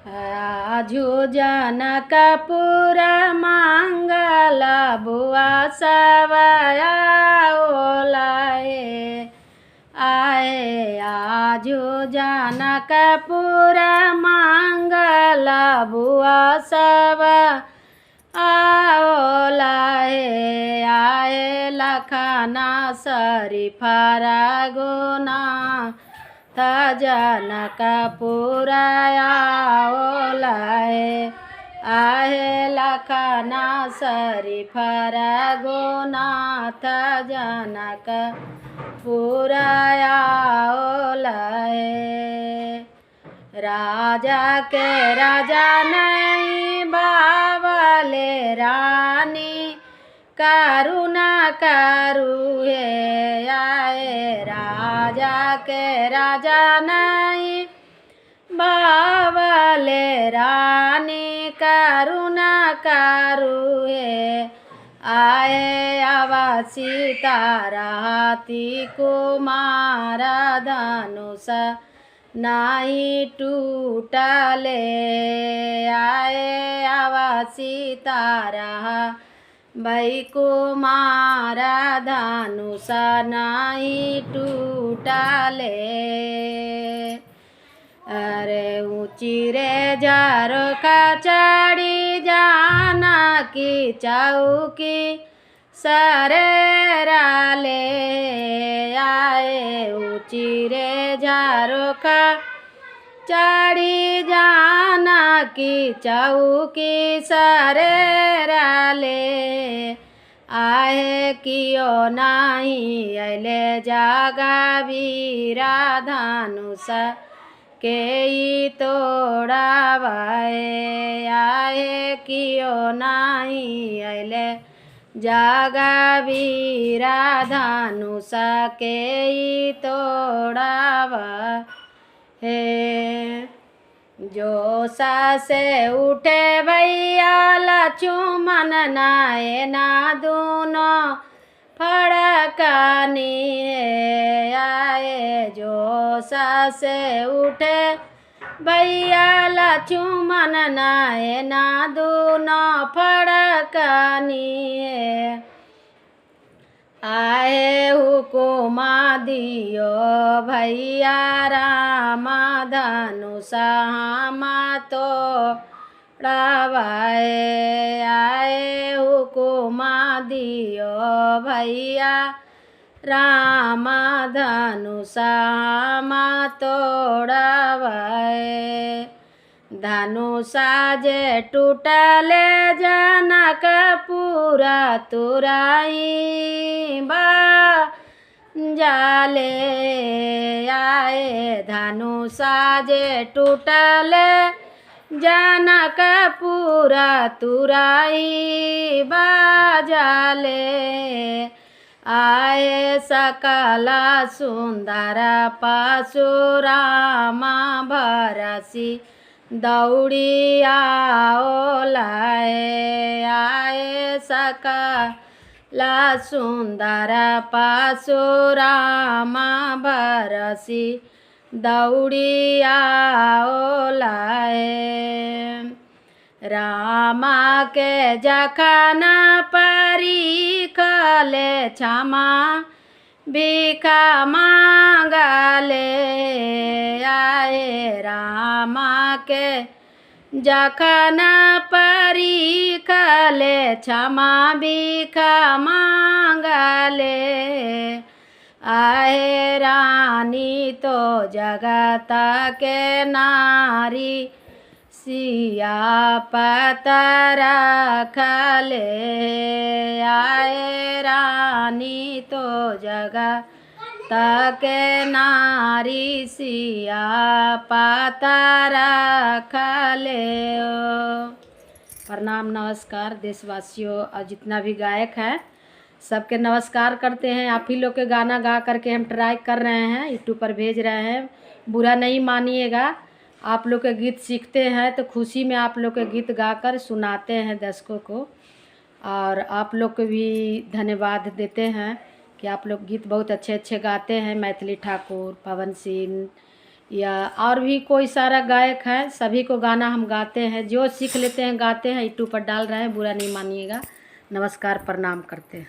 आजू जनकपुर मंगल बुआ सवया ओलाए आए। आजू जनकपुर मंगल बुआ सब ओलाए आए। लखना शरीफरा गुना त जनकपुर ओलाए आहे। लखना शरीफरा गोनाथ जनकपुर ओलाए। राजा के राजा नहीं बावले रानी करुणा करू है आए। राजा के राजा नहीं बावले रानी करुणा करू है आए। आवा सीता रहती कुमार धनुष नहीं टूटले आए। आवा सीता रहा भई कुमार धनुष नहीं टूटले। अरे ऊँची रे झरोखा चढ़ी जाना की चौकी सरेरा ले आए। ऊँची रे झरोखा चढ़ी जाना की चौकी सरेरा ले आए। कियो नहीं अले जागा वीरा धनुष के तोड़ावाए आए। कियो नहीं अले जागा वीरा धनुष के तोड़ावा है। जोशा से उठे भैया लक्ष्मण नाये ना दोनों फड़कानी आए। जोशा से उठे भैया लक्ष्मण नाये ना दोनों फड़कानी आए। हुकुमा दियो भैया रामा धनुष हामा तोड़ावाए आए। हुकुमा दियो भैया रामा धनुष हामा तोड़ावाए। धनुषा जे टूटले जनकपुर तुराई जाले आए। धनुषा जे टूटले जनकपुर तुराई बाजाले आए। सकला सुंदर परशुरामा भरसी दौड़ी ओलाए आए। सकला सुंदर परशुरामा भरसी दौड़ी ओलाए। रामा के जखन परीखले क्षमा भिखा मांगले आए। रामा के जखन परीखले क्षमा भिखा मांगले आए। रानी तो जगत के नारी सिया पतर खले आए। रानी तो जगत के नारी सिया पतर खले। प्रणाम नमस्कार देशवासियों और जितना भी गायक हैं सबके नमस्कार करते हैं। आप ही लोग के गाना गा करके हम ट्राई कर रहे हैं, यूट्यूब पर भेज रहे हैं। बुरा नहीं मानिएगा। आप लोग के गीत सीखते हैं तो खुशी में आप लोग के गीत गाकर सुनाते हैं दर्शकों को। और आप लोग को भी धन्यवाद देते हैं कि आप लोग गीत बहुत अच्छे अच्छे गाते हैं। मैथिली ठाकुर, पवन सिंह, या और भी कोई सारा गायक है, सभी को गाना हम गाते हैं, जो सीख लेते हैं गाते हैं, यूट्यूब पर डाल रहे हैं, बुरा नहीं मानिएगा। नमस्कार, प्रणाम करते हैं।